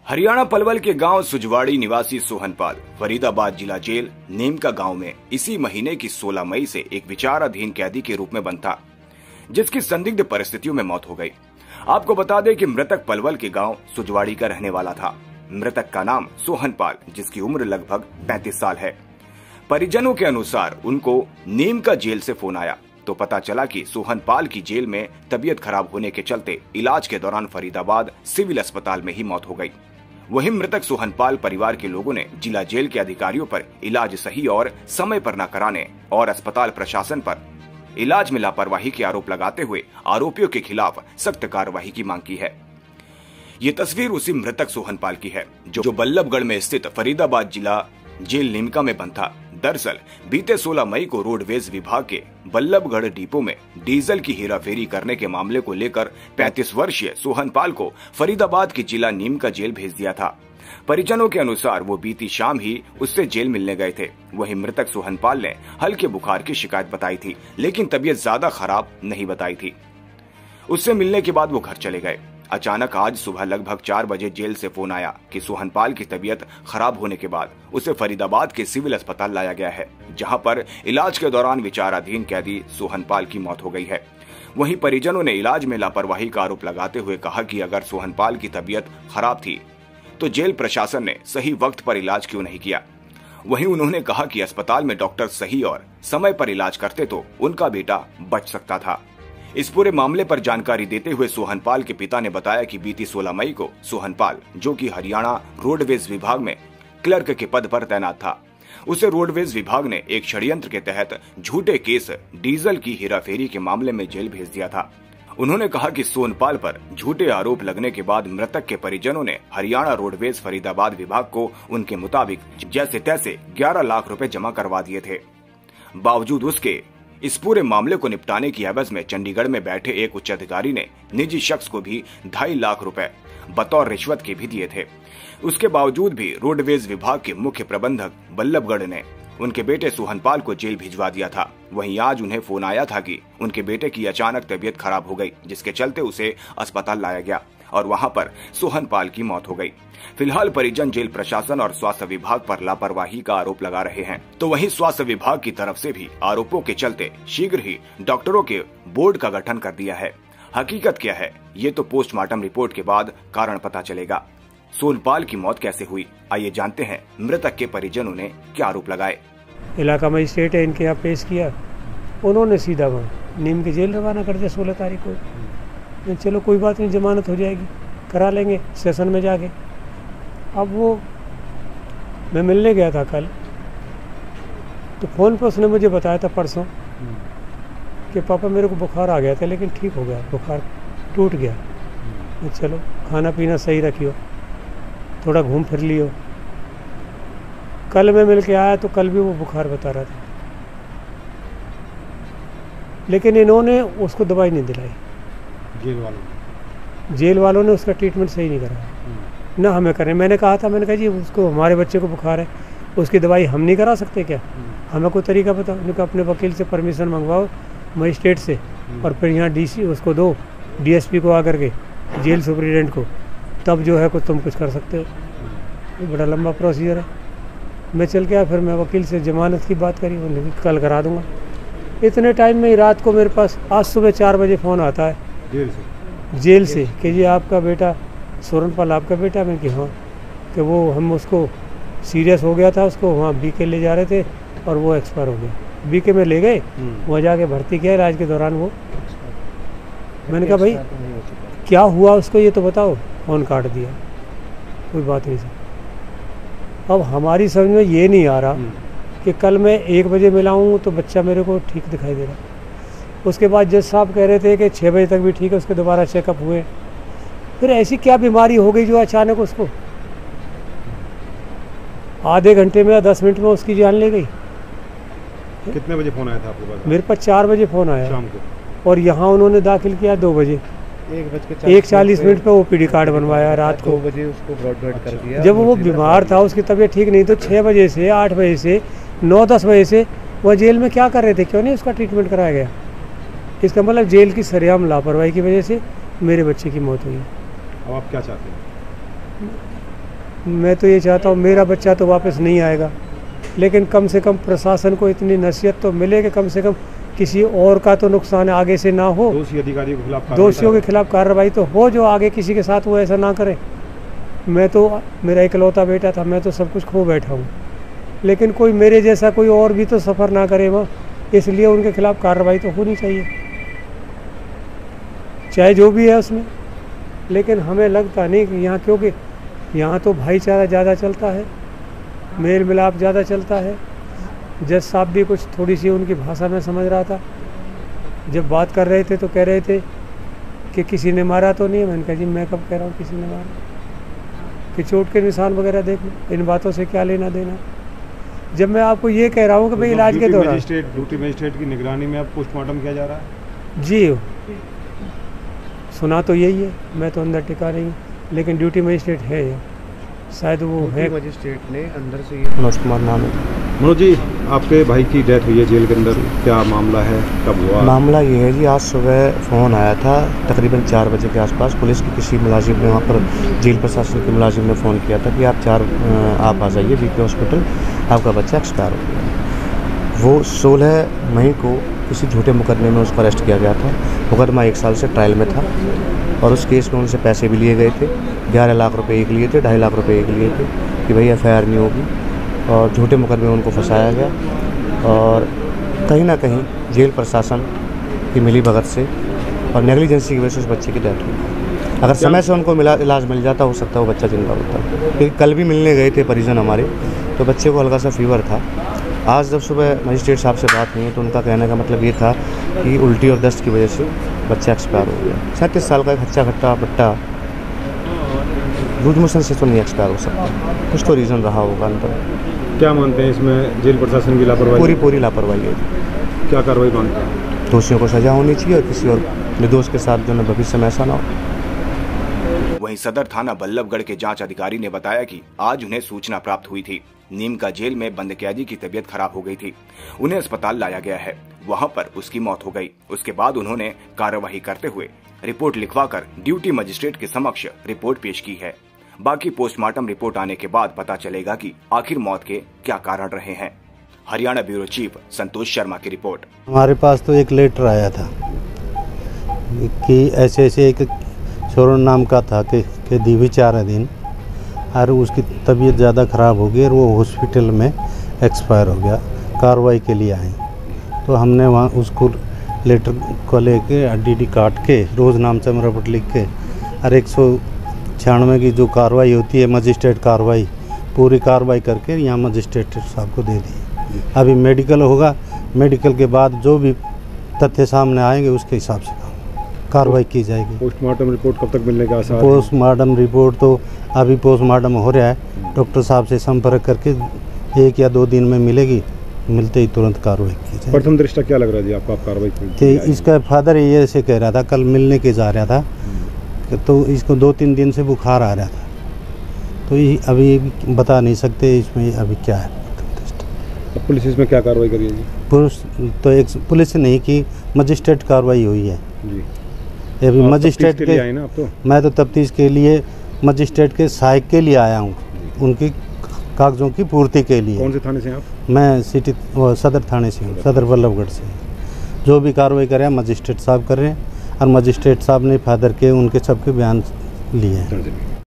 हरियाणा पलवल के गांव सुजवाड़ी निवासी सोहनपाल फरीदाबाद जिला जेल नीमका गांव में इसी महीने की 16 मई से एक विचाराधीन कैदी के रूप में बंद था, जिसकी संदिग्ध परिस्थितियों में मौत हो गई। आपको बता दें कि मृतक पलवल के गांव सुजवाड़ी का रहने वाला था। मृतक का नाम सोहनपाल, जिसकी उम्र लगभग 35 साल है। परिजनों के अनुसार उनको नीमका जेल से फोन आया तो पता चला कि सोहनपाल की जेल में तबीयत खराब होने के चलते इलाज के दौरान फरीदाबाद सिविल अस्पताल में ही मौत हो गई। वहीं मृतक सोहनपाल परिवार के लोगों ने जिला जेल के अधिकारियों पर इलाज सही और समय पर न कराने और अस्पताल प्रशासन पर इलाज में लापरवाही के आरोप लगाते हुए आरोपियों के खिलाफ सख्त कार्रवाई की मांग की है। ये तस्वीर उसी मृतक सोहनपाल की है जो बल्लभगढ़ में स्थित फरीदाबाद जिला जेल नीमका में बंद था। दरअसल बीते 16 मई को रोडवेज विभाग के बल्लभगढ़ डिपो में डीजल की हेराफेरी करने के मामले को लेकर 35 वर्षीय सोहनपाल को फरीदाबाद की जिला नीमका जेल भेज दिया था। परिजनों के अनुसार वो बीती शाम ही उससे जेल मिलने गए थे। वहीं मृतक सोहनपाल ने हल्के बुखार की शिकायत बताई थी, लेकिन तबीयत ज्यादा खराब नहीं बताई थी। उससे मिलने के बाद वो घर चले गए। अचानक आज सुबह लगभग 4 बजे जेल से फोन आया कि सोहनपाल की तबीयत खराब होने के बाद उसे फरीदाबाद के सिविल अस्पताल लाया गया है, जहां पर इलाज के दौरान विचाराधीन कैदी सोहनपाल की मौत हो गई है। वहीं परिजनों ने इलाज में लापरवाही का आरोप लगाते हुए कहा कि अगर सोहनपाल की तबीयत खराब थी तो जेल प्रशासन ने सही वक्त पर इलाज क्यों नहीं किया। वहीं उन्होंने कहा कि अस्पताल में डॉक्टर सही और समय पर इलाज करते तो उनका बेटा बच सकता था। इस पूरे मामले पर जानकारी देते हुए सोहनपाल के पिता ने बताया कि बीती 16 मई को सोहनपाल, जो कि हरियाणा रोडवेज विभाग में क्लर्क के पद पर तैनात था, उसे रोडवेज विभाग ने एक षड्यंत्र के तहत झूठे केस डीजल की हेराफेरी के मामले में जेल भेज दिया था। उन्होंने कहा कि सोहनपाल पर झूठे आरोप लगने के बाद मृतक के परिजनों ने हरियाणा रोडवेज फरीदाबाद विभाग को उनके मुताबिक जैसे तैसे 11 लाख रुपए जमा करवा दिए थे। बावजूद उसके इस पूरे मामले को निपटाने की एवज में चंडीगढ़ में बैठे एक उच्च अधिकारी ने निजी शख्स को भी 2.5 लाख रुपए बतौर रिश्वत के भी दिए थे। उसके बावजूद भी रोडवेज विभाग के मुख्य प्रबंधक बल्लभगढ़ ने उनके बेटे सोहनपाल को जेल भिजवा दिया था। वहीं आज उन्हें फोन आया था कि उनके बेटे की अचानक तबीयत खराब हो गई, जिसके चलते उसे अस्पताल लाया गया और वहां पर सोहनपाल की मौत हो गई। फिलहाल परिजन जेल प्रशासन और स्वास्थ्य विभाग पर लापरवाही का आरोप लगा रहे हैं, तो वहीं स्वास्थ्य विभाग की तरफ से भी आरोपों के चलते शीघ्र ही डॉक्टरों के बोर्ड का गठन कर दिया है। हकीकत क्या है, ये तो पोस्टमार्टम रिपोर्ट के बाद कारण पता चलेगा। सोहनपाल की मौत कैसे हुई, आइए जानते हैं मृतक के परिजनों ने क्या आरोप लगाए। इलाका मजिस्ट्रेट है, इनके यहाँ पेश किया, उन्होंने सीधा नीम की जेल रवाना कर दिया 16 तारीख को। चलो कोई बात नहीं, जमानत हो जाएगी, करा लेंगे सेशन में जाके। अब वो मैं मिलने गया था कल, तो फ़ोन पर उसने मुझे बताया था परसों कि पापा मेरे को बुखार आ गया था, लेकिन ठीक हो गया, बुखार टूट गया। चलो खाना पीना सही रखियो, थोड़ा घूम फिर लियो। कल मैं मिल के आया तो कल भी वो बुखार बता रहा था, लेकिन इन्होंने उसको दवाई नहीं दिलाई। जेल वालों ने उसका ट्रीटमेंट सही नहीं कराया, ना हमें करें। मैंने कहा था, मैंने कहा जी उसको, हमारे बच्चे को बुखार है, उसकी दवाई हम नहीं करा सकते क्या? हमें कोई तरीका बताओ। उन्होंने कहा अपने वकील से परमिशन मंगवाओ, मजिस्ट्रेट से, और फिर यहाँ डीसी उसको दो, डीएसपी को आकर के, जेल सुपरिटेंडेंट को, तब जो है कुछ तुम कुछ कर सकते हो। ये बड़ा लंबा प्रोसीजर है। मैं चल के आया, फिर मैं वकील से जमानत की बात करी, उन्होंने कल करा दूंगा। इतने टाइम में ही रात को मेरे पास आज सुबह 4 बजे फ़ोन आता है जेल से कि जी आपका बेटा सोहनपाल आपका बेटा। मैं कि हाँ, कि वो हम उसको सीरियस हो गया था, उसको वहाँ बीके ले जा रहे थे और वो एक्सपायर हो गया। बीके में ले गए, वहाँ जाके भर्ती किया, इलाज के दौरान वो। मैंने कहा भाई क्या हुआ उसको ये तो बताओ। फ़ोन काट दिया, कोई बात नहीं सर। अब हमारी समझ में ये नहीं आ रहा कि कल मैं 1 बजे मिला हूँ तो बच्चा मेरे को ठीक दिखाई दे रहा। उसके बाद जज साहब कह रहे थे कि 6 बजे तक भी ठीक है, उसके दोबारा चेकअप हुए। फिर ऐसी क्या बीमारी हो गई जो अचानक उसको आधे घंटे में या 10 मिनट में उसकी जान ले गई। कितने बजे फ़ोन आया था आपके पास? मेरे पास 4 बजे फ़ोन आया शाम को, और यहाँ उन्होंने दाखिल किया 2 बजे। 1:40 पे ओपीडी कार्ड बनवाया रात को। 2 बजे उसको ब्रॉडबेड कर दिया। जब वो बीमार था, उसकी तबीयत ठीक नहीं, तो 6 बजे से 8 बजे से 9-10 बजे से वह जेल में क्या कर रहे थे? क्यों नहीं उसका ट्रीटमेंट कराया गया? इसका मतलब जेल की सरेआम लापरवाही की वजह से मेरे बच्चे की मौत हुई। अब आप क्या चाहते हैं? मैं तो ये चाहता हूँ मेरा बच्चा तो वापस नहीं आएगा, लेकिन कम से कम प्रशासन को इतनी नसीहत तो मिले कि कम से कम किसी और का तो नुकसान आगे से ना हो। दोषी अधिकारियों के खिलाफ दोषियों के खिलाफ कार्रवाई तो हो, जो आगे किसी के साथ वो ऐसा ना करे। मैं तो, मेरा इकलौता बेटा था, मैं तो सब कुछ खो बैठा हूँ, लेकिन कोई मेरे जैसा कोई और भी तो सफ़र ना करे वहाँ, इसलिए उनके खिलाफ कार्रवाई तो होनी चाहिए, चाहे जो भी है उसमें। लेकिन हमें लगता नहीं कि यहाँ, क्योंकि यहाँ तो भाईचारा ज़्यादा चलता है, मेल मिलाप ज़्यादा चलता है। जज साहब भी कुछ थोड़ी सी उनकी भाषा में समझ रहा था, जब बात कर रहे थे तो कह रहे थे कि किसी ने मारा तो नहीं है। मैंने कहा जी मैं कब कह रहा हूँ किसी ने मारा, कि चोट के निशान वगैरह देख लो, इन बातों से क्या लेना देना। जब मैं आपको ये कह रहा हूँ कि भाई इलाज के दौरान ड्यूटी मजिस्ट्रेट की निगरानी में अब पोस्टमार्टम किया जा रहा है। जी सुना तो यही है, मैं तो अंदर टिका नहीं हूँ, लेकिन ड्यूटी मजिस्ट्रेट है शायद वो है। मजिस्ट्रेट ने अंदर से ये मनोज कुमार नाम है। मनोज जी, आपके भाई की डेथ हुई है जेल के अंदर, क्या मामला है, कब हुआ? मामला ये है जी, आज सुबह फ़ोन आया था तकरीबन 4 बजे के आसपास। पुलिस के किसी मुलाजिम ने, वहाँ पर जेल प्रशासन के मुलाजिम ने फ़ोन किया था कि आप आ जाइए वीपी हॉस्पिटल, आपका बच्चा एक्सपायर हो गया। वो 16 मई को किसी झूठे मुकदमे में उसको अरेस्ट किया गया था। मुकदमा 1 साल से ट्रायल में था और उस केस में उनसे पैसे भी लिए गए थे। 11 लाख रुपए एक लिए थे, 2.5 लाख रुपए एक लिए थे कि भाई FIR नहीं होगी, और झूठे मुकदमे में उनको फंसाया गया। और कहीं ना कहीं जेल प्रशासन की मिलीभगत से और नेग्लिजेंसी की वजह से उस बच्चे की डेथ हुई। अगर समय से उनको इलाज मिल जाता, हो सकता है वो बच्चा जिंदा होता। क्योंकि कल भी मिलने गए थे परिजन हमारे, तो बच्चे को हल्का सा फीवर था। आज जब सुबह मजिस्ट्रेट साहब से बात हुई तो उनका कहने का मतलब ये था कि उल्टी और दस्त की वजह से बच्चा एक्सपायर हो गया। 37 साल का एक हच्चा खट्टा बट्टा लूज मोशन से तो नहीं एक्सपायर हो सकता, कुछ तो रीज़न रहा होगा अंदर। क्या मानते हैं इसमें जेल प्रशासन की लापरवाही? पूरी लापरवाही है। क्या कार्रवाई मानते हैं? दोषियों को सजा होनी चाहिए और किसी और निर्दोष के साथ जो है भविष्य में ऐसा ना हो। वहीं सदर थाना बल्लभगढ़ के जांच अधिकारी ने बताया कि आज उन्हें सूचना प्राप्त हुई थी, नीम का जेल में बंद कैदी की तबीयत खराब हो गई थी, उन्हें अस्पताल लाया गया है, वहां पर उसकी मौत हो गई। उसके बाद उन्होंने कार्यवाही करते हुए रिपोर्ट लिखवाकर ड्यूटी मजिस्ट्रेट के समक्ष रिपोर्ट पेश की है। बाकी पोस्टमार्टम रिपोर्ट आने के बाद पता चलेगा कि आखिर मौत के क्या कारण रहे हैं। हरियाणा ब्यूरो चीफ संतोष शर्मा की रिपोर्ट। हमारे पास तो एक लेटर आया था कि ऐसे एक छोरण नाम का था कि दीवी 4 दिन और उसकी तबीयत ज़्यादा ख़राब हो गई और वो हॉस्पिटल में एक्सपायर हो गया। कार्रवाई के लिए आए तो हमने वहाँ उसको लेटर को लेके DD काट के रोज़ नाम से रिपोर्ट लिख के और 196 की जो कार्रवाई होती है मजिस्ट्रेट कार्रवाई, पूरी कार्रवाई करके यहाँ मजिस्ट्रेट साहब को दे दी। अभी मेडिकल होगा, मेडिकल के बाद जो भी तथ्य सामने आएंगे उसके हिसाब से कार्रवाई की जाएगी। पोस्टमार्टम रिपोर्ट कब तक मिलने का आसार है? पोस्टमार्टम रिपोर्ट तो अभी पोस्टमार्टम हो रहा है, डॉक्टर साहब से संपर्क करके 1 या 2 दिन में मिलेगी, मिलते ही तुरंत कार्रवाई की जाएगी। प्रथम दृष्टया क्या लग रहा है जी आपको, आप कार्रवाई कि इसका फादर ये ऐसे कह रहा था, कल मिलने के जा रहा था तो इसको 2-3 दिन से बुखार आ रहा था, तो ये अभी बता नहीं सकते इसमें अभी क्या है। अब पुलिस इसमें क्या कार्रवाई करेगी? पुलिस से नहीं की, मजिस्ट्रेट कार्रवाई हुई है जी। अभी मजिस्ट्रेट के आए ना आप तो? मैं तो तफ्तीश के लिए मजिस्ट्रेट के सहायक के लिए आया हूँ, उनकी कागजों की पूर्ति के लिए। कौन से थाने से आप? मैं सदर थाने से हूँ, सदर बल्लभगढ़ से। जो भी कार्रवाई करें मजिस्ट्रेट साहब कर रहे हैं और मजिस्ट्रेट साहब ने फादर के उनके सबके बयान लिए हैं।